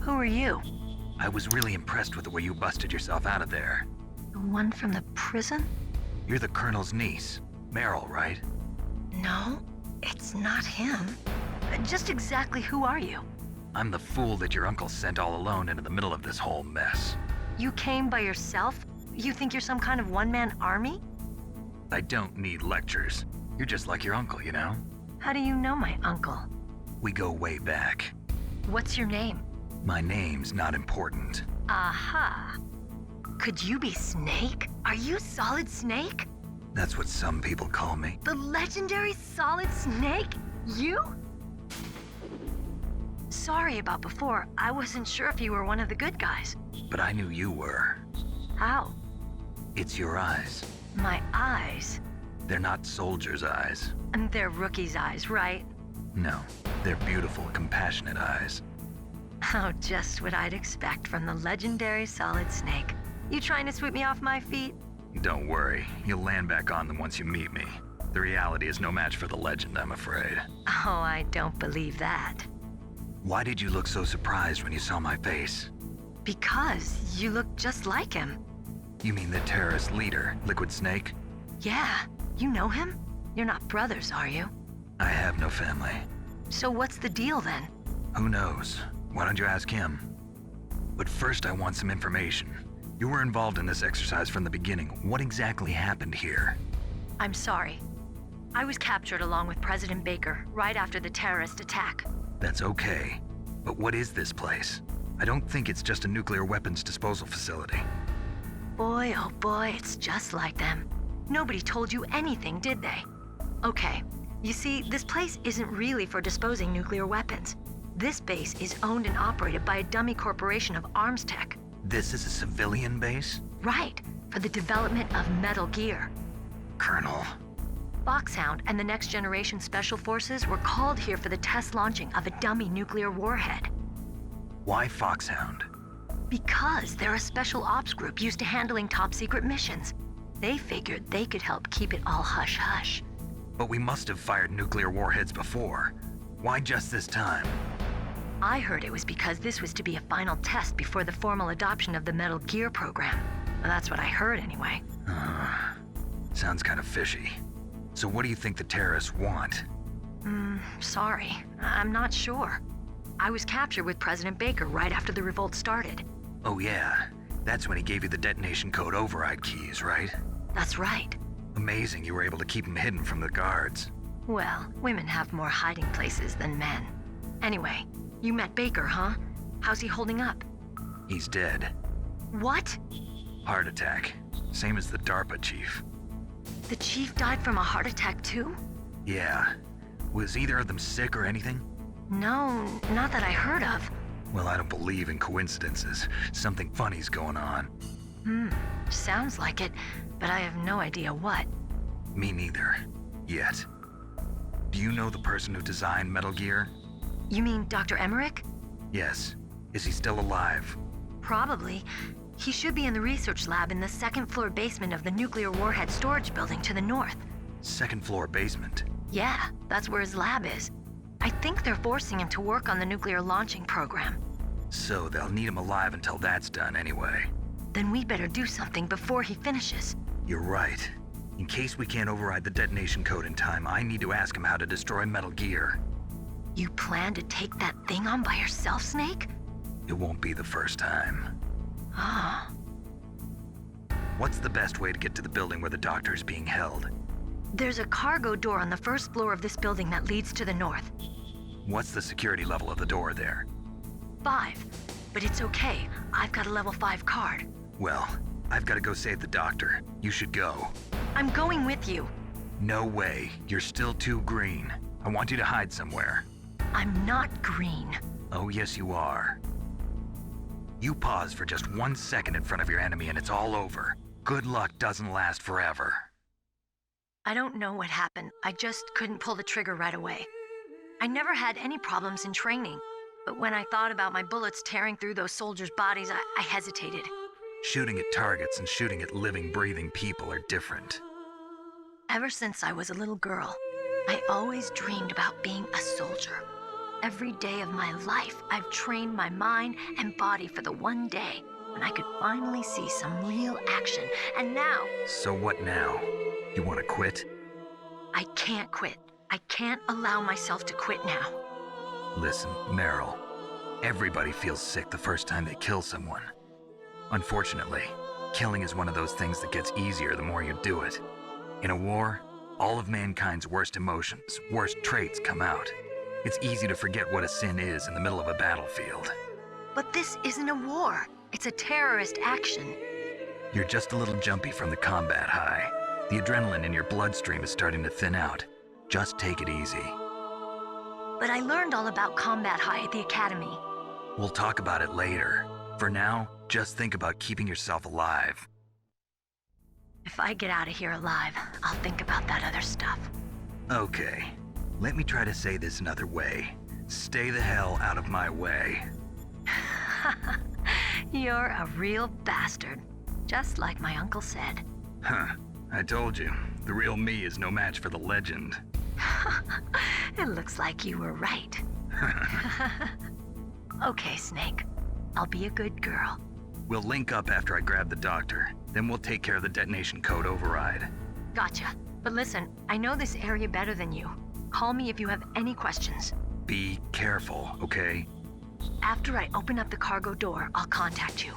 Who are you? I was really impressed with the way you busted yourself out of there. The one from the prison? You're the Colonel's niece, Meryl, right? No, it's not him. Just exactly who are you? I'm the fool that your uncle sent all alone into the middle of this whole mess. You came by yourself? You think you're some kind of one-man army? I don't need lectures. You're just like your uncle, you know? How do you know my uncle? We go way back. What's your name? My name's not important. Aha. Could you be Snake? Are you Solid Snake? That's what some people call me. The legendary Solid Snake? You? Sorry about before. I wasn't sure if you were one of the good guys. But I knew you were. How? It's your eyes. My eyes? They're not soldiers' eyes. And they're rookies' eyes, right? No, they're beautiful, compassionate eyes. Oh, just what I'd expect from the legendary Solid Snake. You trying to sweep me off my feet? Don't worry, you'll land back on them once you meet me. The reality is no match for the legend, I'm afraid. Oh, I don't believe that. Why did you look so surprised when you saw my face? Because you look just like him. You mean the terrorist leader, Liquid Snake? Yeah, you know him? You're not brothers, are you? I have no family. So what's the deal then? Who knows? Why don't you ask him? But first I want some information. You were involved in this exercise from the beginning. What exactly happened here? I'm sorry. I was captured along with President Baker right after the terrorist attack. That's okay. But what is this place? I don't think it's just a nuclear weapons disposal facility. Boy, oh boy, it's just like them. Nobody told you anything, did they? Okay, you see, this place isn't really for disposing nuclear weapons. This base is owned and operated by a dummy corporation of arms tech. This is a civilian base? Right, for the development of Metal Gear. Colonel. Foxhound and the Next Generation Special Forces were called here for the test launching of a dummy nuclear warhead. Why Foxhound? Because they're a special ops group used to handling top-secret missions. They figured they could help keep it all hush-hush. But we must have fired nuclear warheads before. Why just this time? I heard it was because this was to be a final test before the formal adoption of the Metal Gear program. Well, that's what I heard anyway. Sounds kind of fishy. So what do you think the terrorists want? Sorry. I'm not sure. I was captured with President Baker right after the revolt started. Oh yeah, that's when he gave you the detonation code override keys, right? That's right. Amazing you were able to keep him hidden from the guards. Well, women have more hiding places than men. Anyway, you met Baker, huh? How's he holding up? He's dead. What? Heart attack. Same as the DARPA chief. The chief died from a heart attack too? Yeah. Was either of them sick or anything? No, not that I heard of. Well, I don't believe in coincidences. Something funny's going on. Sounds like it, but I have no idea what. Me neither. Yet. Do you know the person who designed Metal Gear? You mean Dr. Emmerich? Yes. Is he still alive? Probably. He should be in the research lab in the second-floor basement of the nuclear warhead storage building to the north. Second floor basement? Yeah, that's where his lab is. I think they're forcing him to work on the nuclear launching program. So they'll need him alive until that's done anyway. Then we better do something before he finishes. You're right. In case we can't override the detonation code in time, I need to ask him how to destroy Metal Gear. You plan to take that thing on by yourself, Snake? It won't be the first time. Ah. What's the best way to get to the building where the doctor is being held? There's a cargo door on the first floor of this building that leads to the north. What's the security level of the door there? 5. But it's okay. I've got a level 5 card. Well, I've got to go save the doctor. You should go. I'm going with you. No way. You're still too green. I want you to hide somewhere. I'm not green. Oh, yes, you are. You pause for just 1 second in front of your enemy and it's all over. Good luck doesn't last forever. I don't know what happened. I just couldn't pull the trigger right away. I never had any problems in training, but when I thought about my bullets tearing through those soldiers' bodies, I hesitated. Shooting at targets and shooting at living, breathing people are different. Ever since I was a little girl, I always dreamed about being a soldier. Every day of my life, I've trained my mind and body for the one day when I could finally see some real action, and now... So what now? You want to quit? I can't quit. I can't allow myself to quit now. Listen, Meryl, everybody feels sick the first time they kill someone. Unfortunately, killing is one of those things that gets easier the more you do it. In a war, all of mankind's worst emotions, worst traits come out. It's easy to forget what a sin is in the middle of a battlefield. But this isn't a war. It's a terrorist action. You're just a little jumpy from the combat high. The adrenaline in your bloodstream is starting to thin out. Just take it easy. But I learned all about combat high at the academy. We'll talk about it later. For now, just think about keeping yourself alive. If I get out of here alive, I'll think about that other stuff. Okay, let me try to say this another way. Stay the hell out of my way. You're a real bastard, just like my uncle said. Huh, I told you, the real me is no match for the legend. It looks like you were right. Okay, Snake. I'll be a good girl. We'll link up after I grab the doctor. Then we'll take care of the detonation code override. Gotcha. But listen, I know this area better than you. Call me if you have any questions. Be careful, okay? After I open up the cargo door, I'll contact you.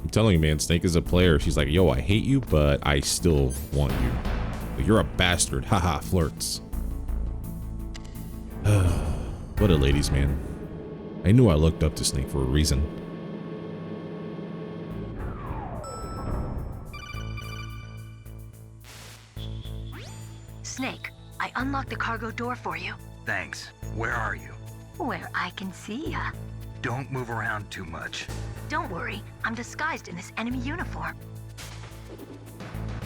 I'm telling you, man, Snake is a player. She's like, yo, I hate you, but I still want you. But you're a bastard. Haha, flirts. What a ladies' man. I knew I looked up to Snake for a reason. Snake, I unlocked the cargo door for you. Thanks. Where are you? Where I can see ya. Don't move around too much. Don't worry, I'm disguised in this enemy uniform.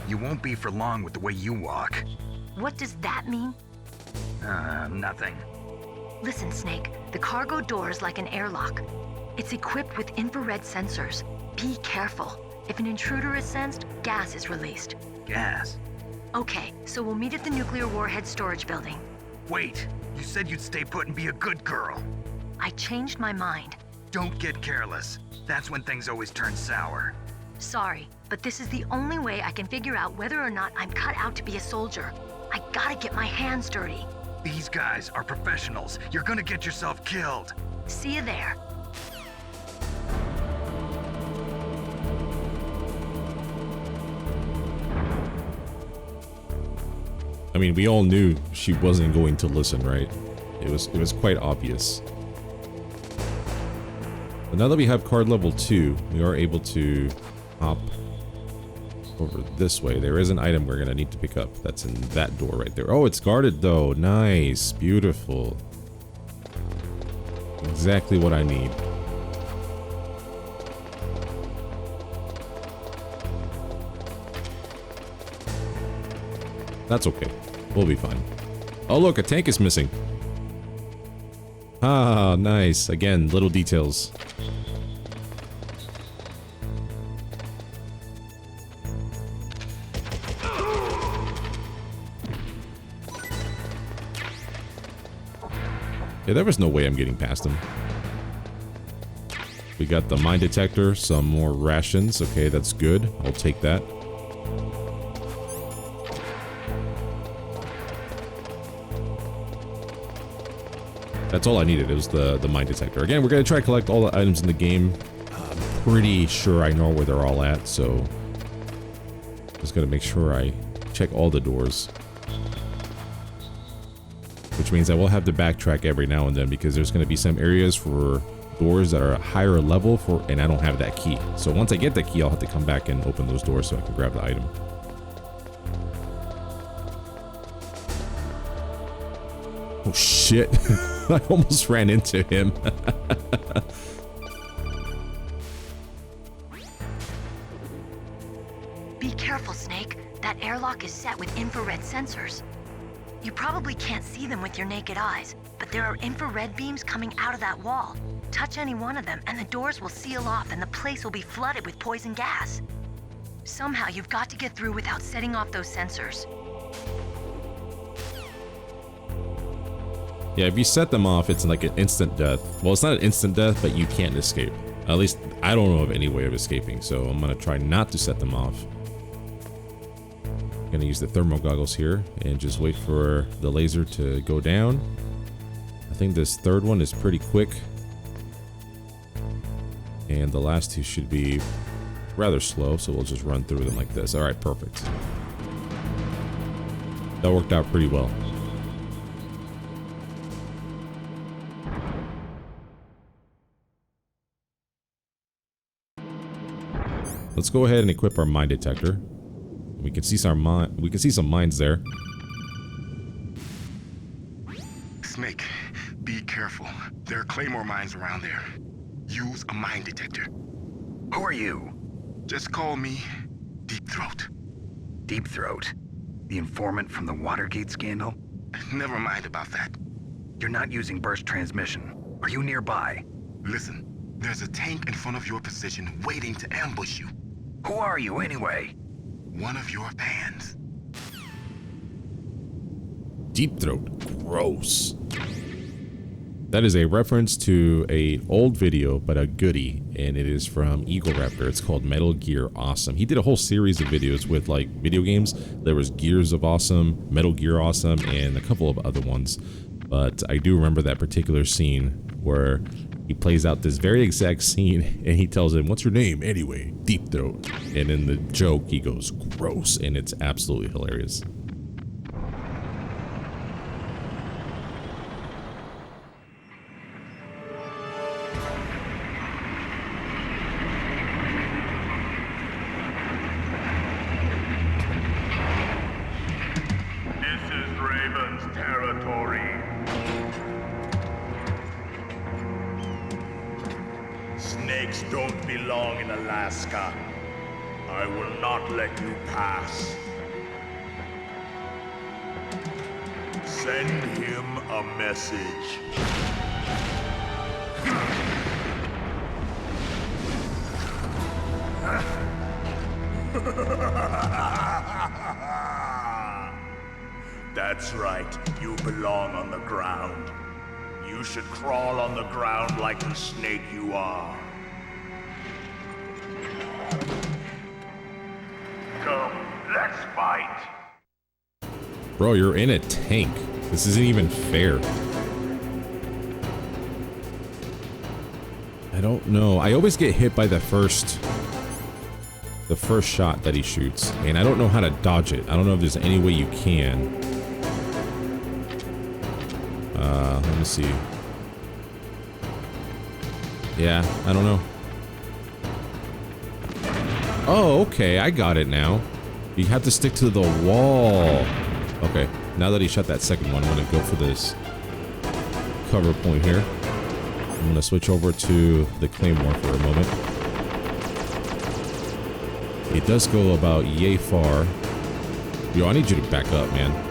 You won't be for long with the way you walk. What does that mean? Nothing. Listen, Snake, the cargo door is like an airlock. It's equipped with infrared sensors. Be careful. If an intruder is sensed, gas is released. Gas? Okay, so we'll meet at the nuclear warhead storage building. Wait, you said you'd stay put and be a good girl. I changed my mind. Don't get careless. That's when things always turn sour. Sorry, but this is the only way I can figure out whether or not I'm cut out to be a soldier. I gotta get my hands dirty. These guys are professionals. You're gonna get yourself killed. See you there. I mean, we all knew she wasn't going to listen, right? It was quite obvious. But now that we have card level 2, we are able to hop over this way. There is an item we're gonna need to pick up. That's in that door right there. Oh, it's guarded though. Nice, beautiful. Exactly what I need. That's okay. We'll be fine. Oh, look, a tank is missing. Ah, nice. Again, little details. Yeah, there was no way I'm getting past him. We got the mine detector, some more rations. Okay, that's good. I'll take that. That's all I needed. It was the mine detector. Again, we're going to try to collect all the items in the game. I'm pretty sure I know where they're all at, so just got to make sure I check all the doors. Which means I will have to backtrack every now and then because there's going to be some areas for doors that are a higher level for, and I don't have that key. So once I get that key, I'll have to come back and open those doors so I can grab the item. Oh shit. I almost ran into him. Be careful, Snake. That airlock is set with infrared sensors. You probably can't see them with your naked eyes, but there are infrared beams coming out of that wall. Touch any one of them and the doors will seal off and the place will be flooded with poison gas. Somehow you've got to get through without setting off those sensors. Yeah, if you set them off, it's like an instant death. Well, it's not an instant death, but you can't escape. At least, I don't know of any way of escaping, so I'm gonna try not to set them off. Gonna use the thermal goggles here and just wait for the laser to go down. I think this third one is pretty quick. And the last two should be rather slow, so we'll just run through them like this. All right, perfect. That worked out pretty well. Let's go ahead and equip our mine detector. We can see some mines there. Snake, be careful. There are claymore mines around there. Use a mine detector. Who are you? Just call me Deep Throat. Deep Throat? The informant from the Watergate scandal? Never mind about that. You're not using burst transmission. Are you nearby? Listen, there's a tank in front of your position waiting to ambush you. Who are you anyway? One of your fans. Deep Throat. Gross. That is a reference to an old video, but a goodie, and it is from Eagle Raptor. It's called Metal Gear Awesome. He did a whole series of videos with like video games. There was Gears of Awesome, Metal Gear Awesome, and a couple of other ones. But I do remember that particular scene where he plays out this very exact scene, and he tells him, "What's your name anyway?" Deep Throat. And in the joke, he goes, "Gross," and it's absolutely hilarious. Snakes don't belong in Alaska. I will not let you pass. Send him a message. That's right, you belong on the ground. You should crawl on the ground like the snake you are. Come, let's fight. Bro, you're in a tank. This isn't even fair. I don't know. I always get hit by the first shot that he shoots, and I don't know how to dodge it. I don't know if there's any way you can. Let me see. Yeah, I don't know. Oh, okay, I got it now. You have to stick to the wall. Okay, now that he shot that second one, I'm gonna go for this cover point here. I'm gonna switch over to the Claymore for a moment. It does go about yay far. Yo, I need you to back up, man.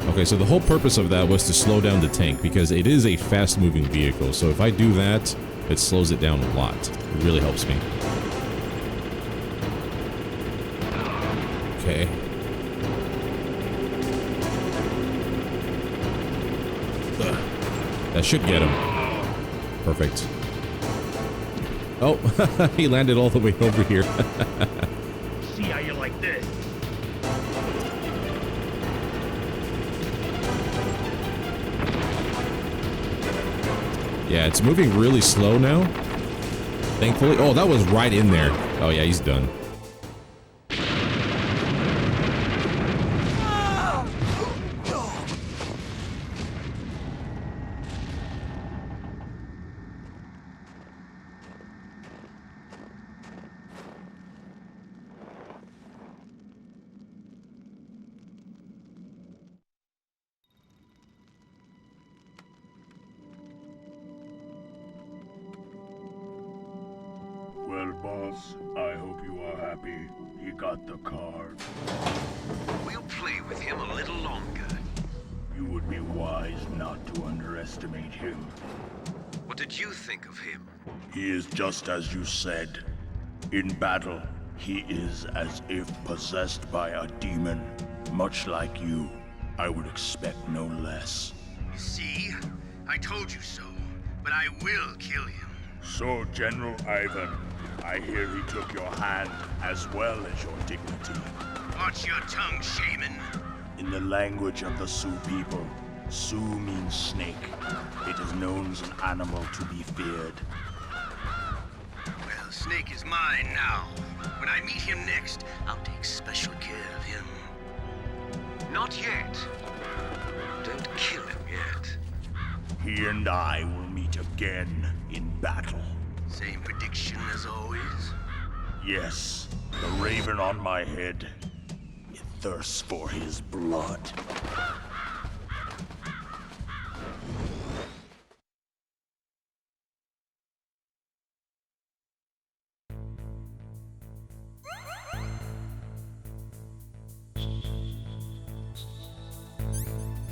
Okay, so the whole purpose of that was to slow down the tank because it is a fast-moving vehicle. So if I do that, it slows it down a lot. It really helps me. Okay. That should get him. Perfect. Oh, he landed all the way over here. See how you like this? Yeah, it's moving really slow now. Thankfully. Oh, that was right in there. Oh, yeah, he's done. Well, boss, I hope you are happy. He got the card. We'll play with him a little longer. You would be wise not to underestimate him. What What did you think of him? He is just as you said. In battle, he is as if possessed by a demon. Much like you, I would expect no less. See? I told you so. But I will kill him. So, General Ivan, I hear he took your hand as well as your dignity. Watch your tongue, shaman. In the language of the Sioux people, Sioux means snake. It is known as an animal to be feared. Well, Snake is mine now. When I meet him next, I'll take special care of him. Not yet. Don't kill him yet. He and I will meet again in battle. Same prediction as always? Yes, the raven on my head. It thirsts for his blood.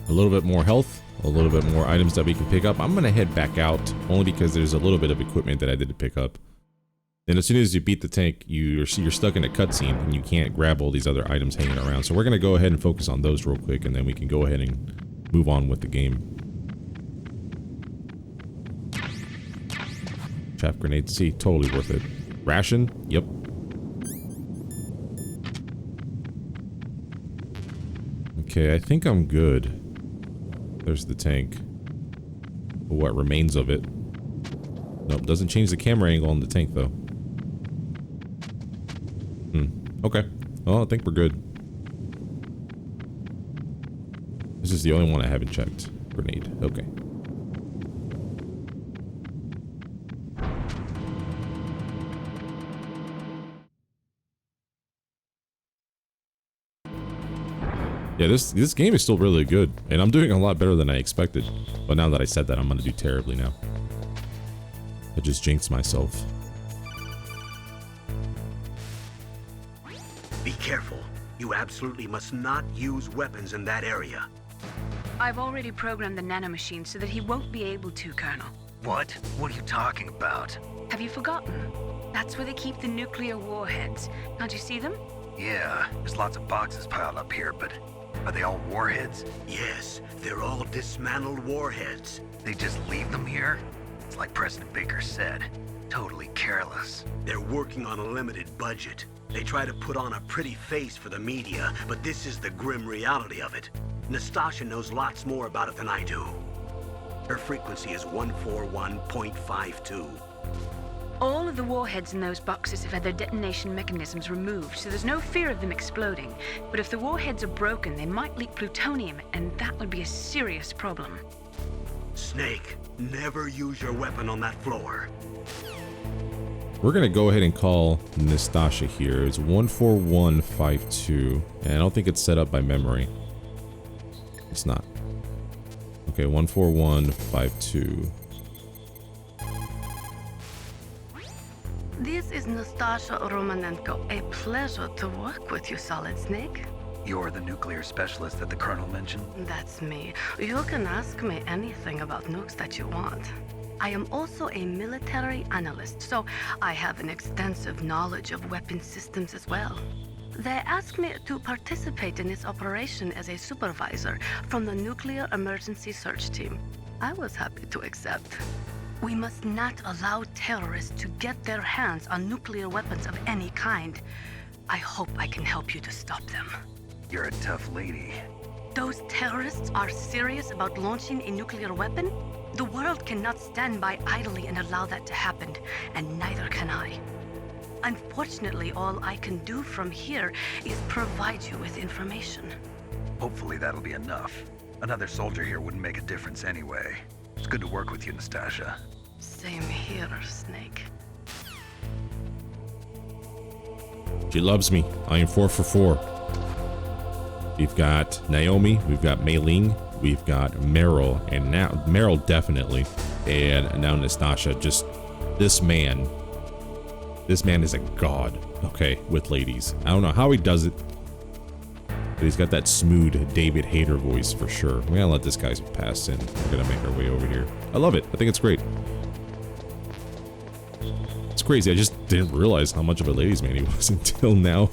A little bit more health, a little bit more items that we can pick up. I'm gonna head back out only because there's a little bit of equipment that I did to pick up. And as soon as you beat the tank, you're stuck in a cutscene and you can't grab all these other items hanging around. So we're gonna go ahead and focus on those real quick, and then we can go ahead and move on with the game. Chaff grenade, see, totally worth it. Ration, yep. Okay, I think I'm good. There's the tank. What remains of it. Nope, doesn't change the camera angle on the tank though. Okay. Well, I think we're good. This is the only one I haven't checked. Grenade. Okay. Yeah, this game is still really good, and I'm doing a lot better than I expected. But now that I said that, I'm gonna do terribly now. I just jinxed myself. Be careful. You absolutely must not use weapons in that area. I've already programmed the nanomachine so that he won't be able to, Colonel. What? What are you talking about? Have you forgotten? That's where they keep the nuclear warheads. Can't you see them? Yeah, there's lots of boxes piled up here, but are they all warheads? Yes, they're all dismantled warheads. They just leave them here? It's like President Baker said. Totally careless. They're working on a limited budget. They try to put on a pretty face for the media, but this is the grim reality of it. Nastasha knows lots more about it than I do. Her frequency is 141.52. All of the warheads in those boxes have had their detonation mechanisms removed, so there's no fear of them exploding. But if the warheads are broken, they might leak plutonium, and that would be a serious problem. Snake, never use your weapon on that floor. We're gonna go ahead and call Nastasha here. It's 14152, and I don't think it's set up by memory. It's not. Okay, 14152. This is Nastasha Romanenko. A pleasure to work with you, Solid Snake. You're the nuclear specialist that the Colonel mentioned? That's me. You can ask me anything about nukes that you want. I am also a military analyst, so I have an extensive knowledge of weapon systems as well. They asked me to participate in this operation as a supervisor from the Nuclear Emergency Search Team. I was happy to accept. We must not allow terrorists to get their hands on nuclear weapons of any kind. I hope I can help you to stop them. You're a tough lady. Those terrorists are serious about launching a nuclear weapon? The world cannot stand by idly and allow that to happen, and neither can I. Unfortunately, all I can do from here is provide you with information. Hopefully that'll be enough. Another soldier here wouldn't make a difference anyway. It's good to work with you, Nastasha. Same here, Snake. She loves me. I am 4 for 4. We've got Naomi, we've got Mei Ling, we've got Meryl, and now Meryl definitely, and now Nastasha. Just this man is a god, okay, with ladies. I don't know how he does it, but he's got that smooth David Hayter voice for sure. We're gonna let this guy pass in. We're gonna make our way over here. I love it. I think it's great. It's crazy. I just didn't realize how much of a ladies' man he was until now.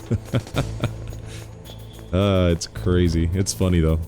It's crazy. It's funny though.